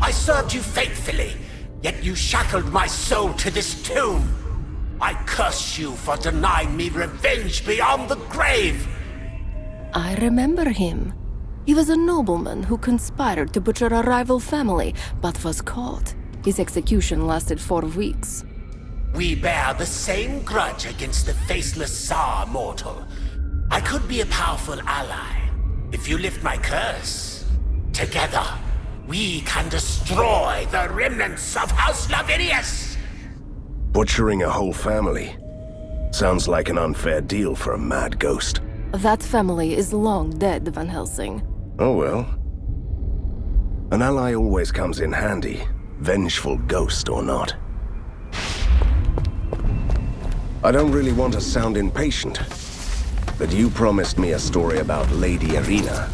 I served you faithfully, yet you shackled my soul to this tomb. I curse you for denying me revenge beyond the grave. I remember him. He was a nobleman who conspired to butcher a rival family, but was caught. His execution lasted 4 weeks. We bear the same grudge against the faceless Tsar, mortal. I could be a powerful ally if you lift my curse. Together, we can destroy the remnants of House Lavinius! Butchering a whole family. Sounds like an unfair deal for a mad ghost. That family is long dead, Van Helsing. Oh well. An ally always comes in handy, vengeful ghost or not. I don't really want to sound impatient, but you promised me a story about Lady Irina.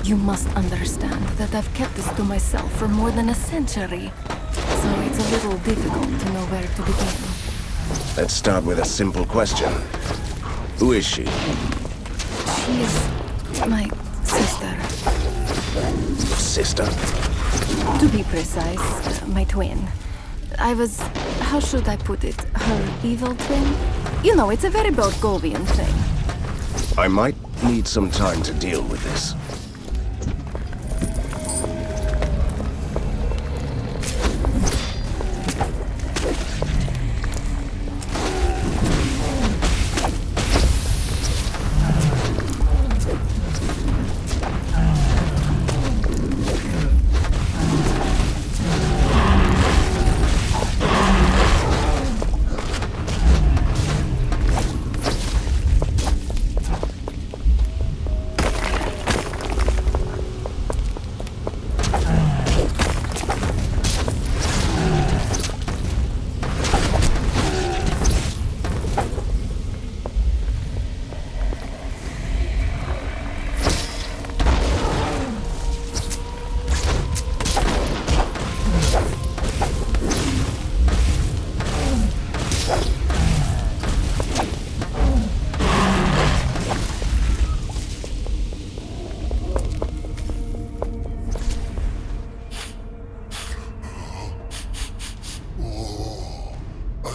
You must understand that I've kept this to myself for more than a century, so it's a little difficult to know where to begin. Let's start with a simple question. Who is she? She is my sister. Sister? To be precise, my twin. I was, how should I put it, her evil twin? You know, it's a very Bolgovian thing. I might need some time to deal with this.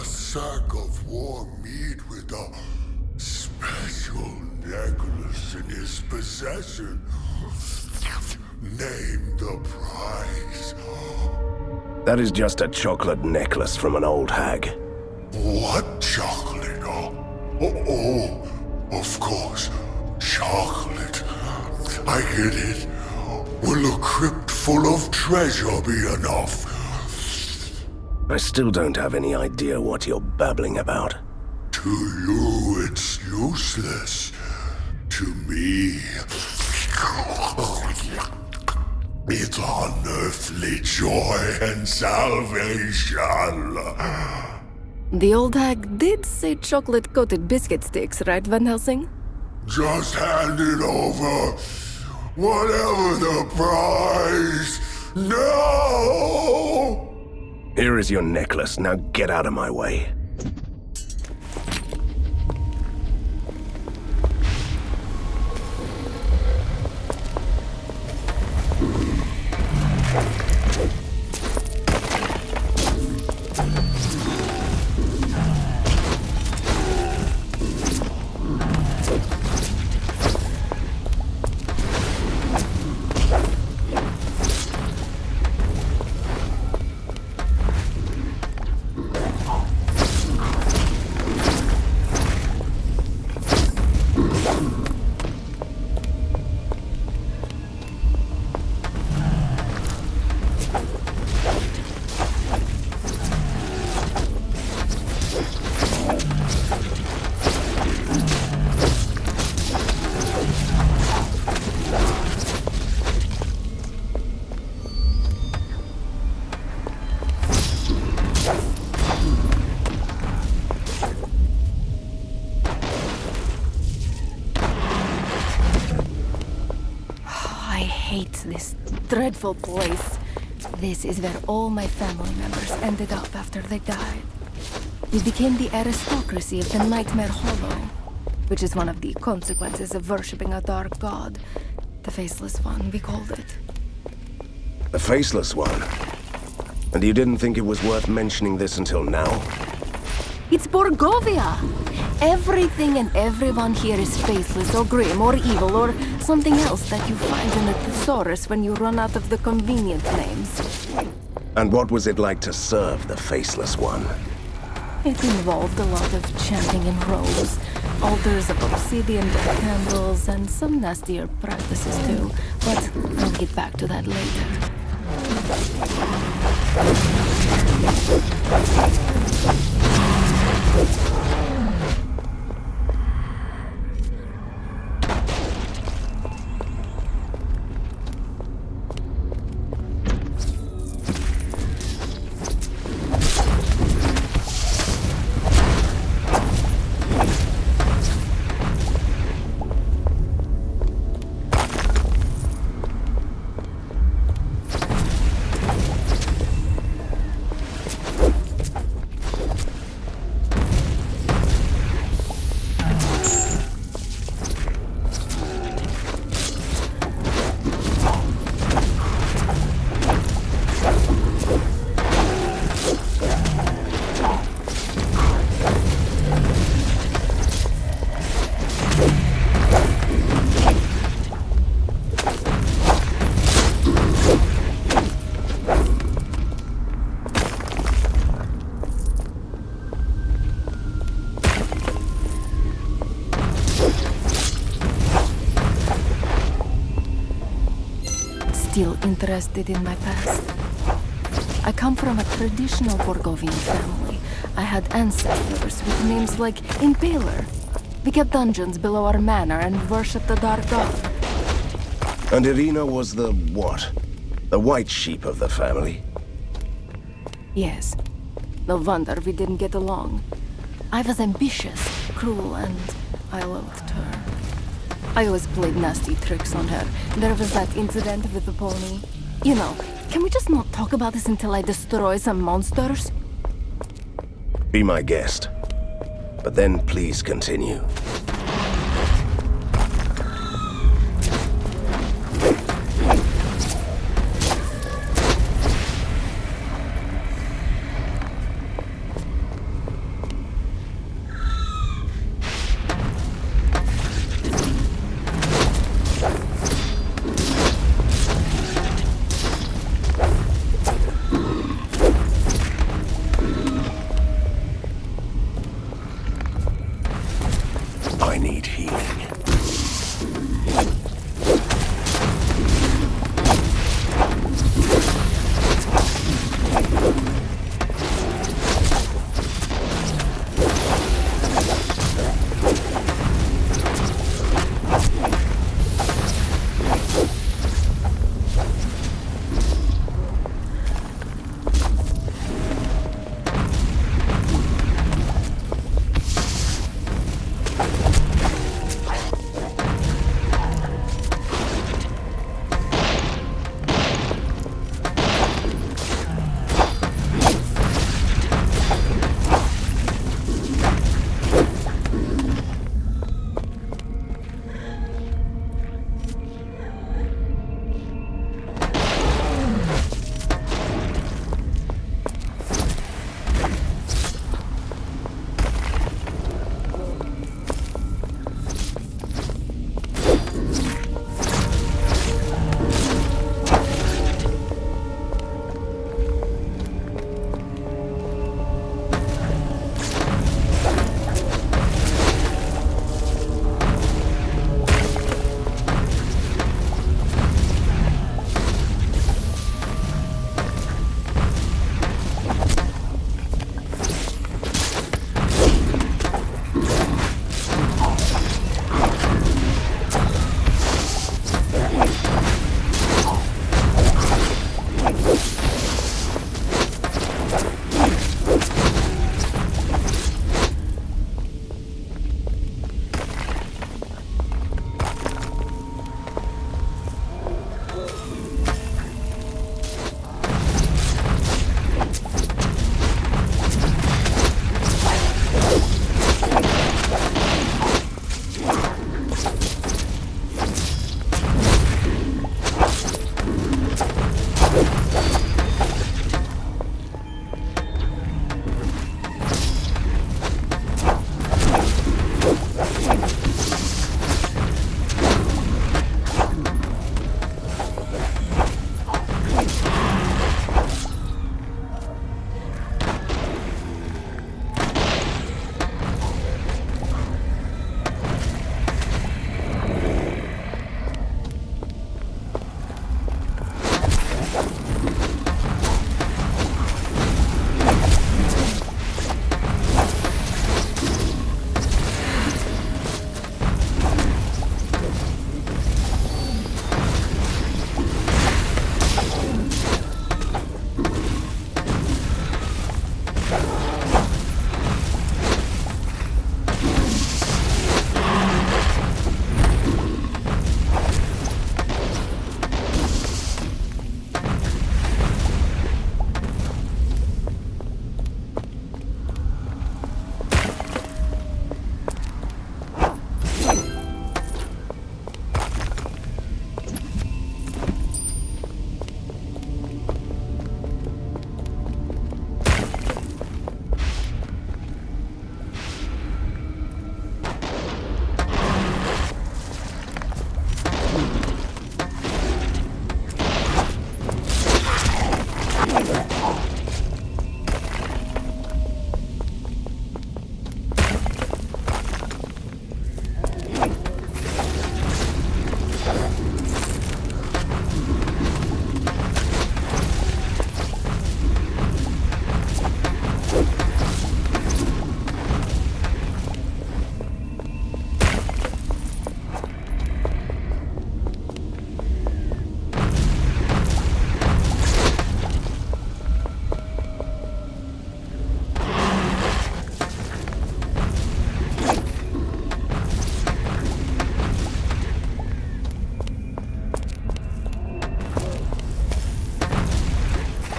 Sack of warm meat with a special necklace in his possession. Name the price. That is just a chocolate necklace from an old hag. What chocolate? Oh, of course, chocolate. I get it. Will a crypt full of treasure be enough? I still don't have any idea what you're babbling about. To you, it's useless. To me, it's unearthly joy and salvation. The old hag did say chocolate-coated biscuit sticks, right, Van Helsing? Just hand it over. Whatever the price. No! Here is your necklace. Now get out of my way. I hate this dreadful place. This is where all my family members ended up after they died. We became the aristocracy of the Nightmare Hollow, which is one of the consequences of worshipping a dark god. The Faceless One, we called it. The Faceless One. And you didn't think it was worth mentioning this until now? It's Borgovia! Everything and everyone here is faceless or grim or evil or something else that you find in the thesaurus when you run out of the convenient names. And what was it like to serve the Faceless One? It involved a lot of chanting in robes, altars of obsidian with candles, and some nastier practices too. But I'll get back to that later. Still interested in my past. I come from a traditional Borgovian family. I had ancestors with names like Impaler. We kept dungeons below our manor and worshipped the Dark God. And Irina was the what? The white sheep of the family? Yes. No wonder we didn't get along. I was ambitious, cruel, and I loathed her. I always played nasty tricks on her. There was that incident with the pony. You know, can we just not talk about this until I destroy some monsters? Be my guest. But then please continue.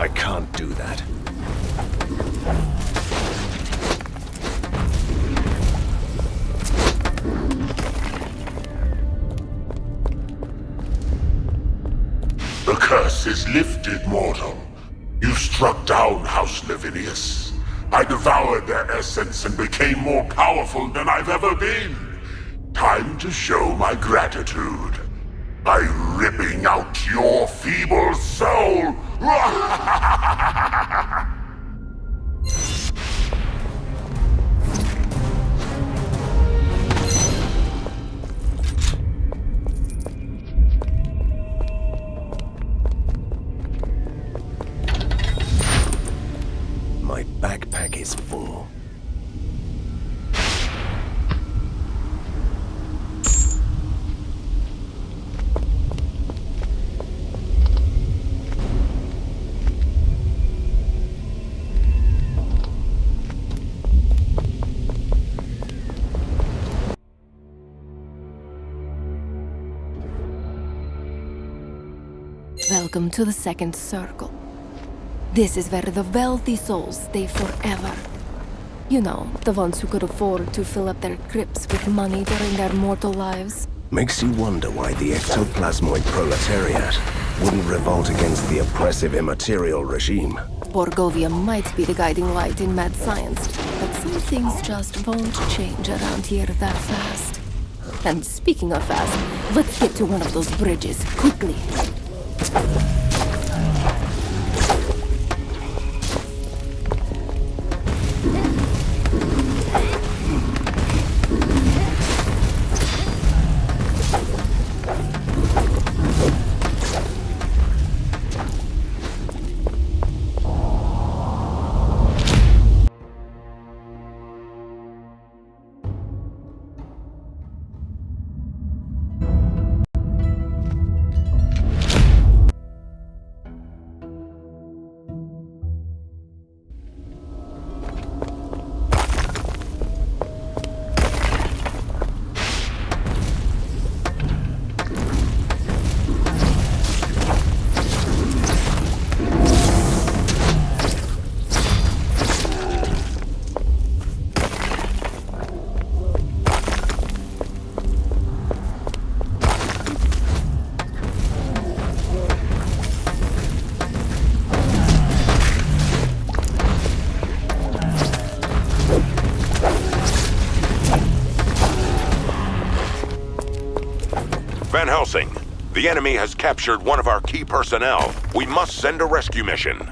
I can't do that. The curse is lifted, mortal. You've struck down House Lavinius. I devoured their essence and became more powerful than I've ever been. Time to show my gratitude by ripping out your feeble soul. My backpack is full. Welcome to the second circle. This is where the wealthy souls stay forever. You know, the ones who could afford to fill up their crypts with money during their mortal lives. Makes you wonder why the ectoplasmoid proletariat wouldn't revolt against the oppressive immaterial regime. Borgovia might be the guiding light in mad science, but some things just won't change around here that fast. And speaking of fast, let's get to one of those bridges, quickly. Van Helsing, the enemy has captured one of our key personnel. We must send a rescue mission.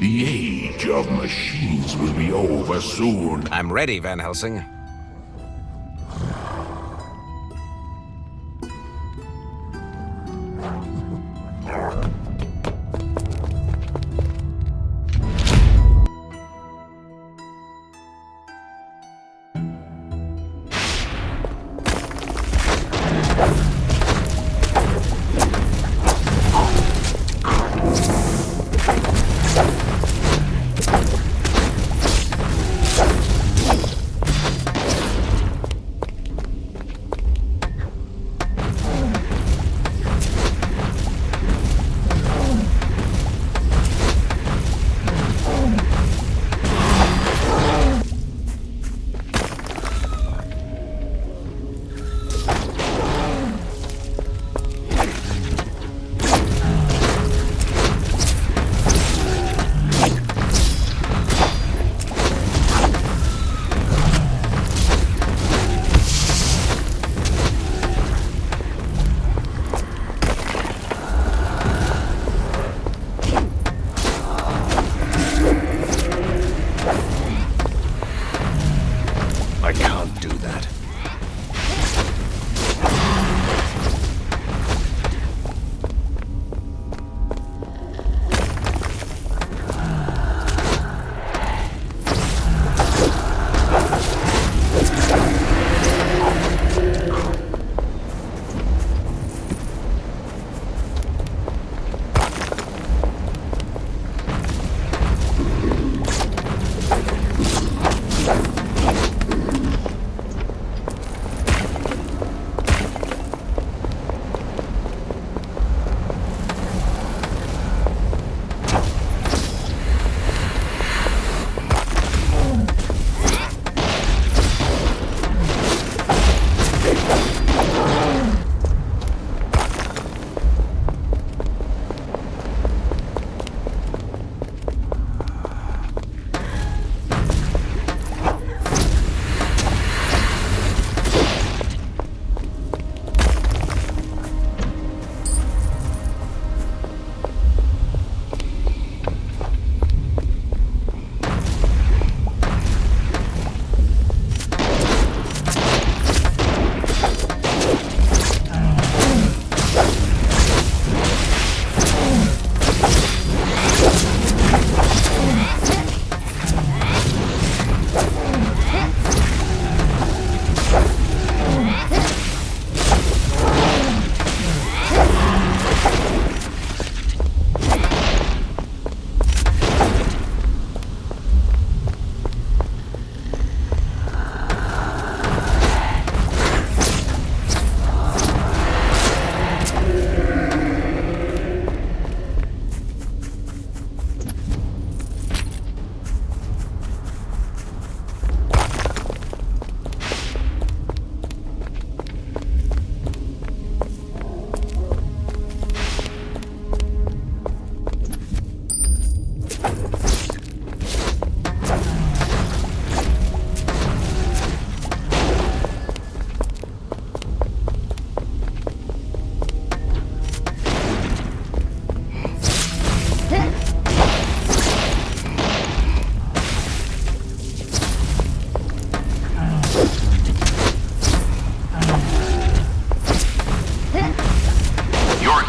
The age of machines will be over soon. I'm ready, Van Helsing.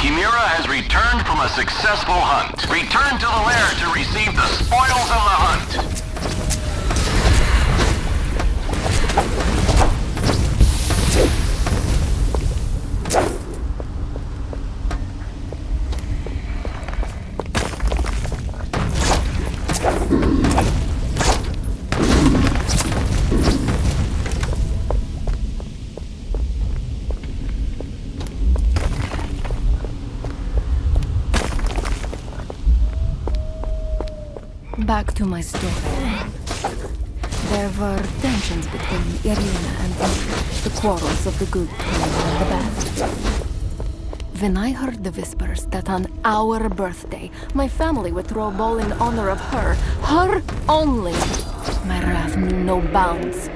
Chimera has returned from a successful hunt. Return to the lair to receive the spoils of the hunt. Back to my story. There were tensions between Irina and me, the quarrels of the good and the bad. When I heard the whispers that on our birthday, my family would throw a ball in honor of her only, my wrath knew no bounds.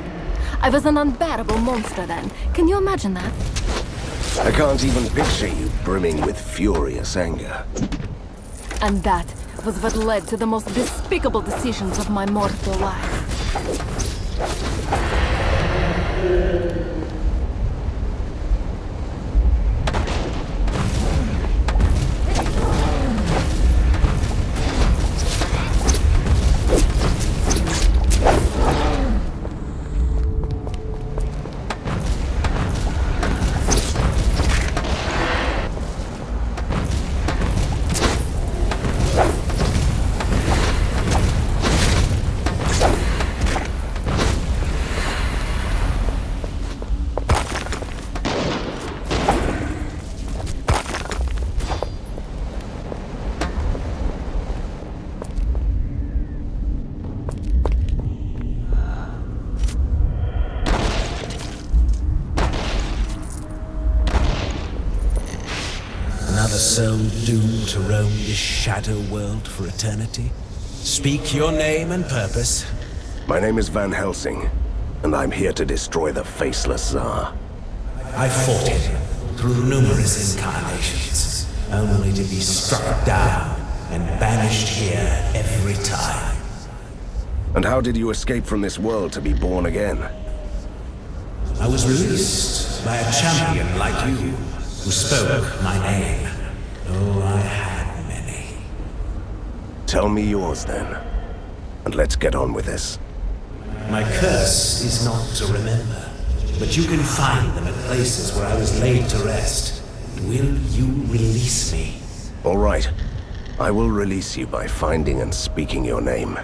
I was an unbearable monster then. Can you imagine that? I can't even picture you brimming with furious anger. And that was what led to the most despicable decisions of my mortal life. Another soul doomed to roam this shadow world for eternity? Speak your name and purpose. My name is Van Helsing, and I'm here to destroy the Faceless Tsar. I fought it through numerous incarnations, only to be struck down and banished here every time. And how did you escape from this world to be born again? I was released by a champion like you, who spoke my name. Oh, I had many. Tell me yours then, and let's get on with this. My curse is not to remember, but you can find them at places where I was laid to rest. Will you release me? All right. I will release you by finding and speaking your name.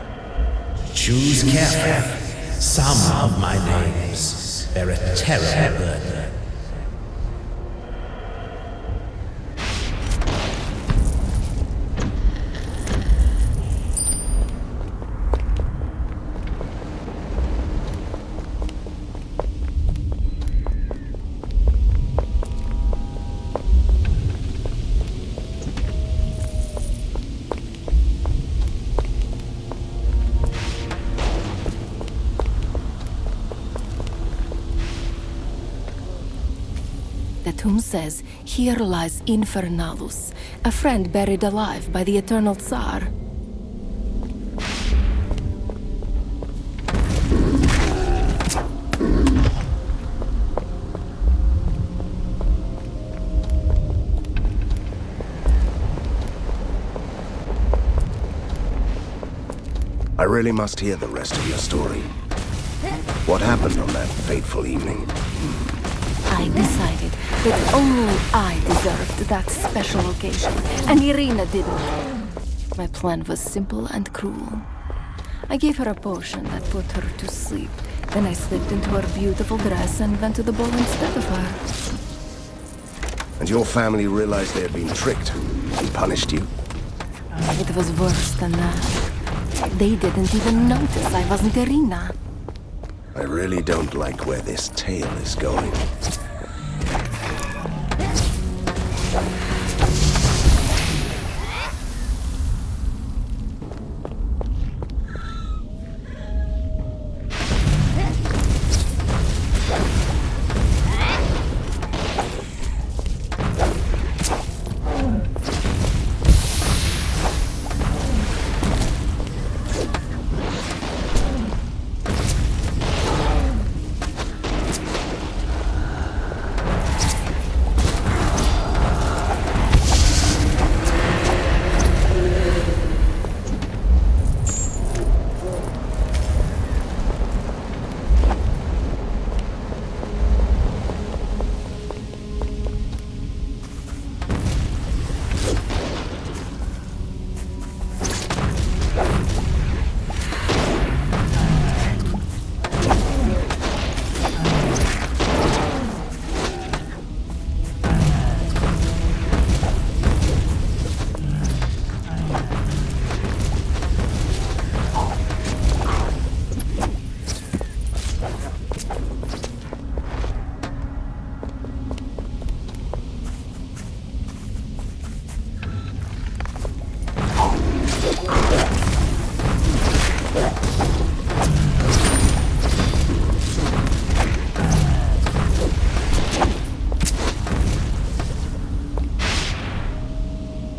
Choose carefully. Some of my names bear a terrible burden. The tomb says, "Here lies Infernalus, a friend buried alive by the Eternal Tsar." I really must hear the rest of your story. What happened on that fateful evening? I decided that only I deserved that special occasion, and Irina didn't. My plan was simple and cruel. I gave her a potion that put her to sleep. Then I slipped into her beautiful dress and went to the ball instead of her. And your family realized they had been tricked and punished you? It was worse than that. They didn't even notice I wasn't Irina. I really don't like where this tale is going.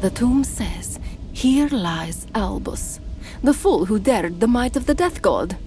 The tomb says, "Here lies Albus, the fool who dared the might of the Death God."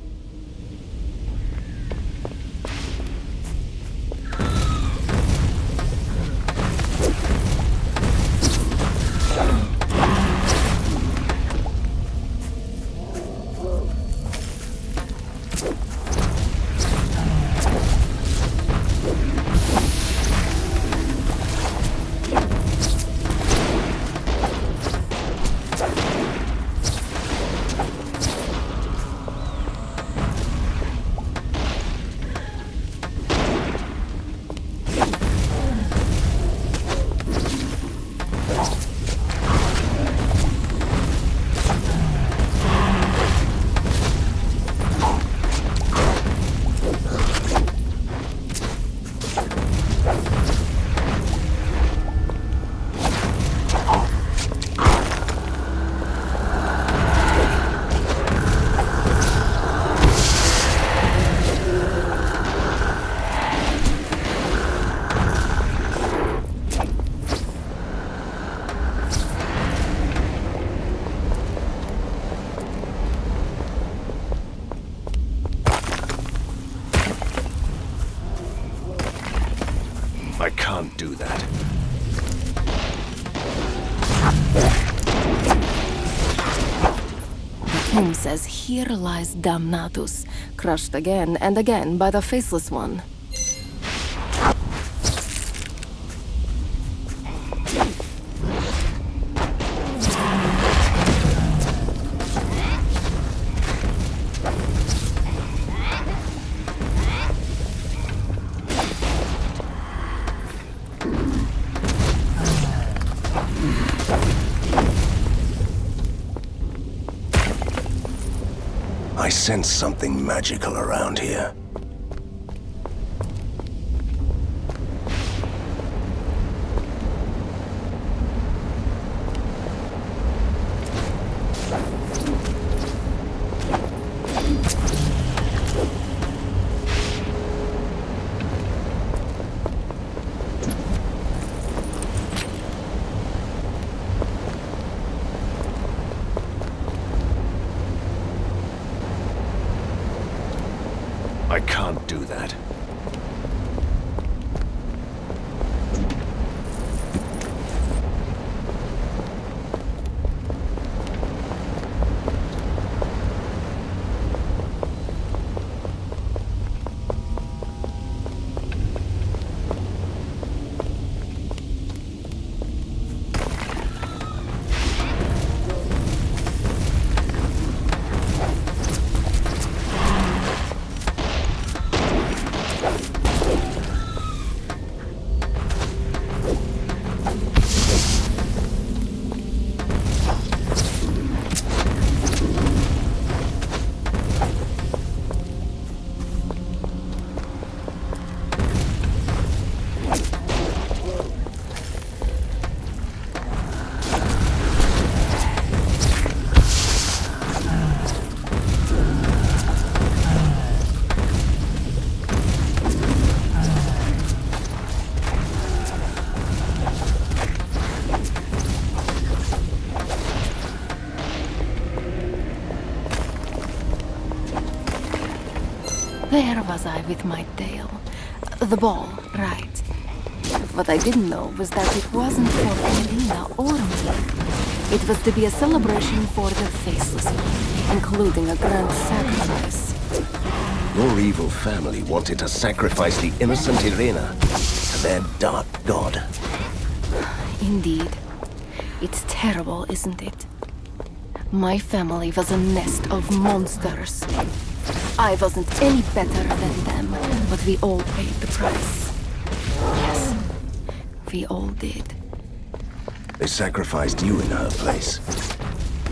I can't do that. The tomb says, "Here lies Damnatus, crushed again and again by the Faceless One." I sense something magical around here. I can't do that. There was I with my tail. The ball, right. What I didn't know was that it wasn't for Irina or me. It was to be a celebration for the Faceless One, including a grand sacrifice. Your evil family wanted to sacrifice the innocent Irina to their dark god. Indeed. It's terrible, isn't it? My family was a nest of monsters. I wasn't any better than them, but we all paid the price. Yes, we all did. They sacrificed you in her place.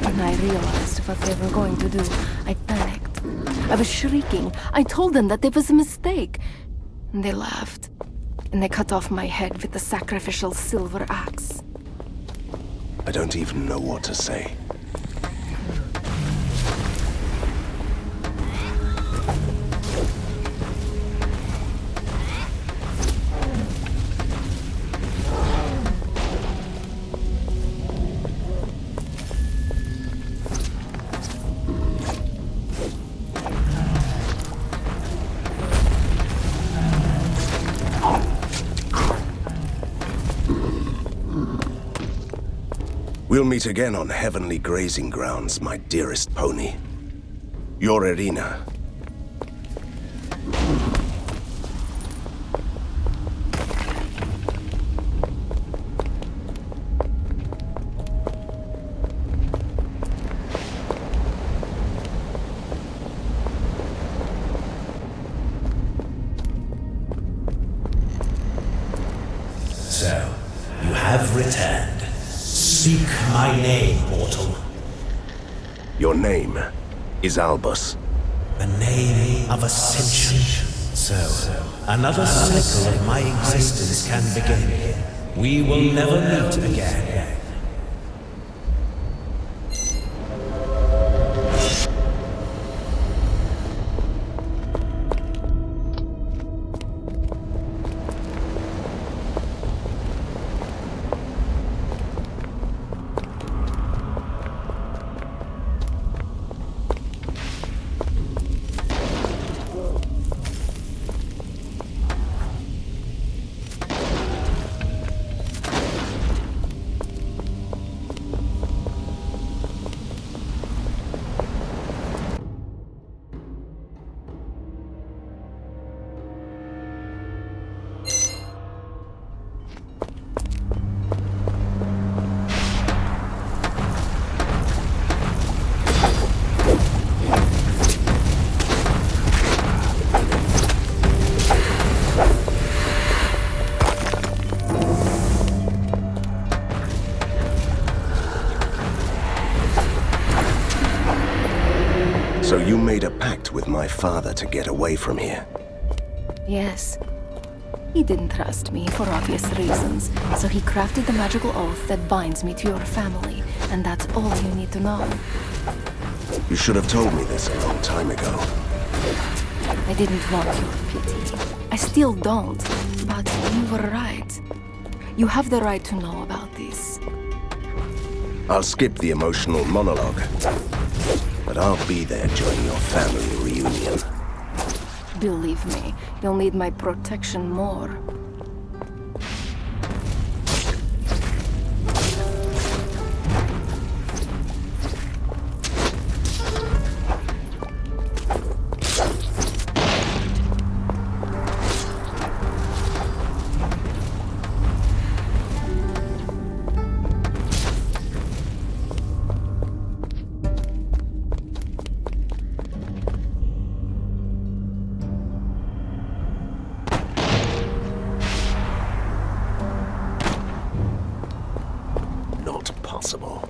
When I realized what they were going to do, I panicked. I was shrieking. I told them that it was a mistake. And they laughed. And they cut off my head with the sacrificial silver axe. I don't even know what to say. We'll meet again on heavenly grazing grounds, my dearest pony. Your Irina. So, you have returned. Speak my name, mortal. Your name is Albus. The name of ascension. So, another cycle of my existence can begin. We will never meet again. So you made a pact with my father to get away from here? Yes. He didn't trust me for obvious reasons, so he crafted the magical oath that binds me to your family, and that's all you need to know. You should have told me this a long time ago. I didn't want your pity. I still don't, but you were right. You have the right to know about this. I'll skip the emotional monologue, but I'll be there during your family reunion. Believe me, you'll need my protection more. Not possible.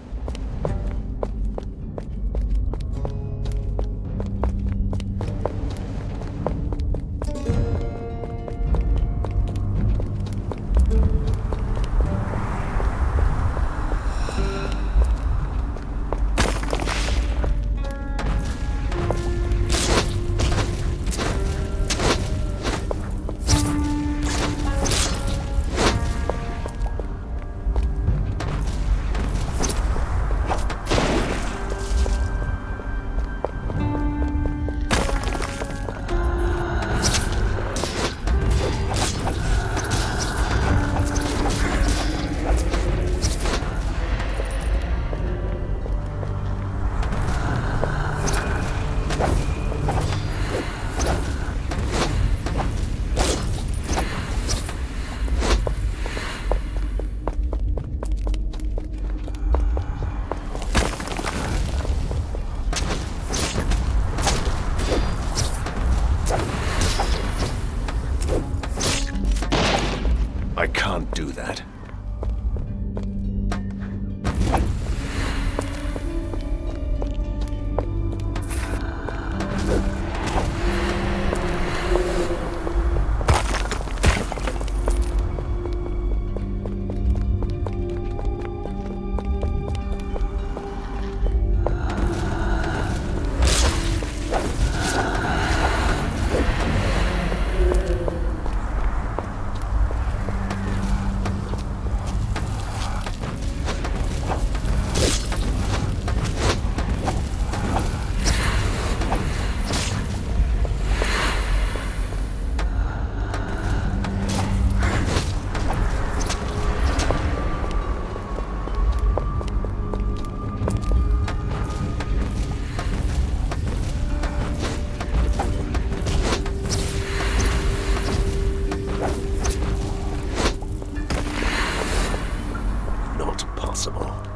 trouble.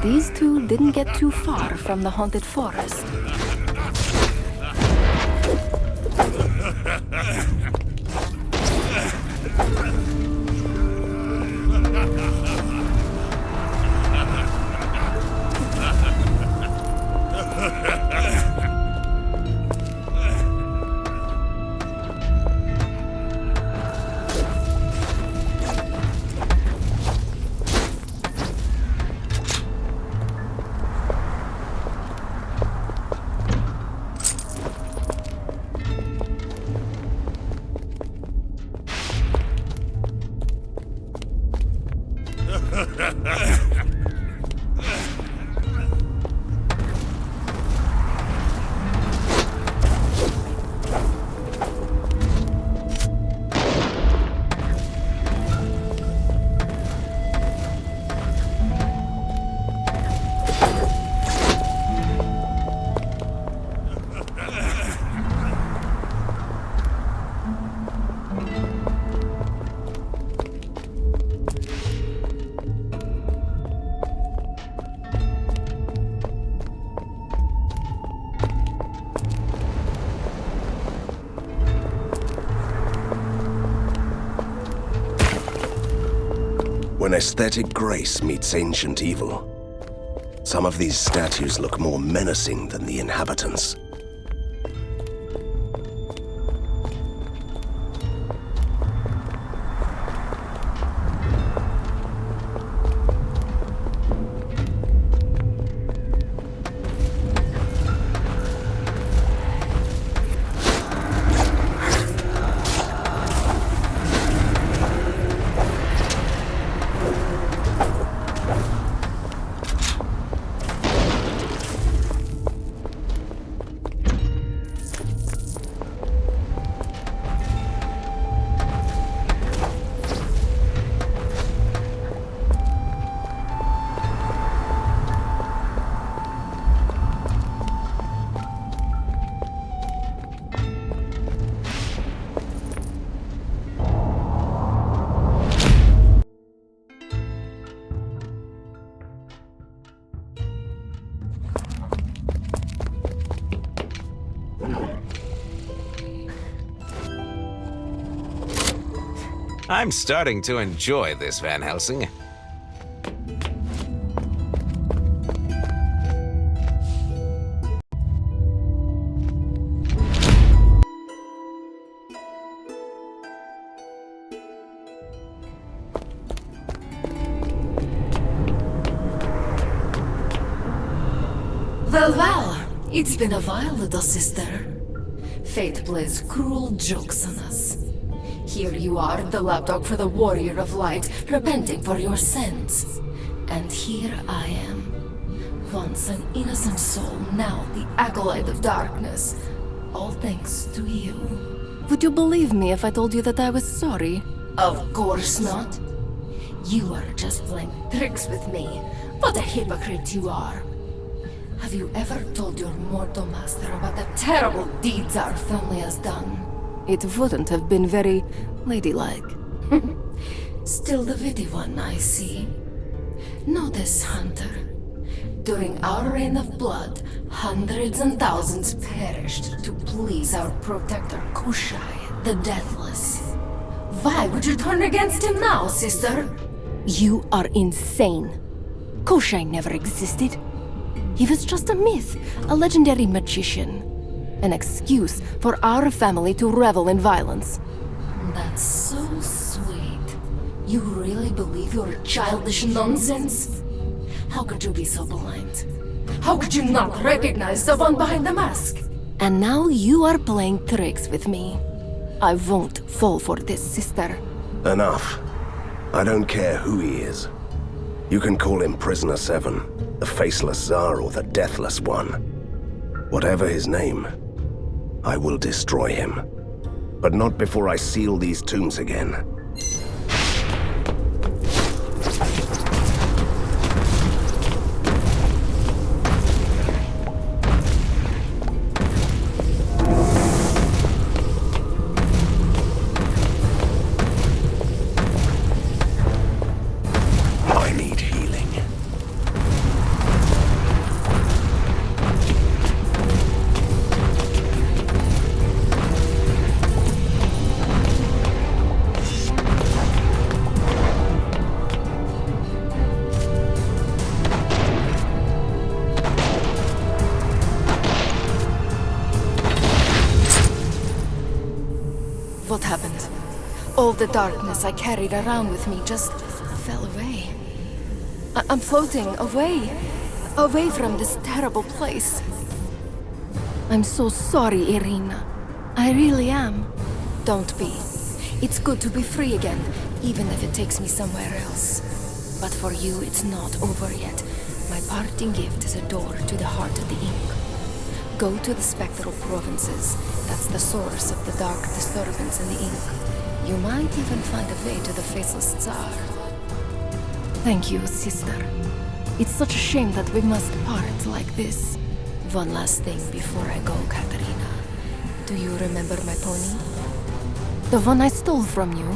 These two didn't get too far from the haunted forest. When aesthetic grace meets ancient evil, some of these statues look more menacing than the inhabitants. I'm starting to enjoy this, Van Helsing. Well, it's been a while, little sister. Fate plays cruel jokes on us. Here you are, the lapdog for the Warrior of Light, repenting for your sins. And here I am, once an innocent soul, now the acolyte of darkness. All thanks to you. Would you believe me if I told you that I was sorry? Of course not. You are just playing tricks with me. What a hypocrite you are. Have you ever told your mortal master about the terrible deeds our family has done? It wouldn't have been very ladylike. Still the witty one, I see. Know this, Hunter. During our reign of blood, hundreds and thousands perished to please our protector Kushai, the Deathless. Why would you turn against him now, sister? You are insane. Kushai never existed. He was just a myth, a legendary magician. An excuse for our family to revel in violence. That's so sweet. You really believe your childish nonsense? How could you be so blind? How could you not recognize the one behind the mask? And now you are playing tricks with me. I won't fall for this, sister. Enough. I don't care who he is. You can call him Prisoner 7, the Faceless Tsar, or the Deathless One. Whatever his name, I will destroy him. But not before I seal these tombs again. What happened? All the darkness I carried around with me just fell away. I'm floating away from this terrible place. I'm so sorry, Irina. I really am. Don't be. It's good to be free again, even if it takes me somewhere else. But for you, it's not over yet. My parting gift is a door to the heart of the ink. Go to the spectral provinces. That's the source of the dark disturbance in the ink. You might even find a way to the Faceless Tsar. Thank you, sister. It's such a shame that we must part like this. One last thing before I go, Katerina. Do you remember my pony? The one I stole from you?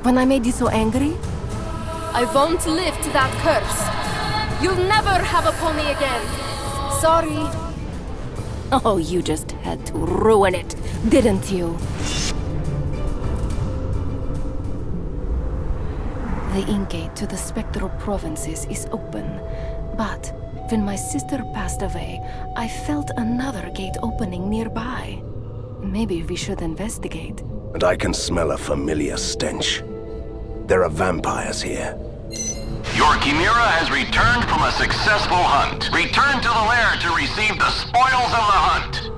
When I made you so angry? I won't lift that curse. You'll never have a pony again. Sorry. Oh, you just had to ruin it, didn't you? The ink gate to the spectral provinces is open, but when my sister passed away, I felt another gate opening nearby. Maybe we should investigate. And I can smell a familiar stench. There are vampires here. Your Chimera has returned from a successful hunt. Return to the lair to receive the spoils of the hunt.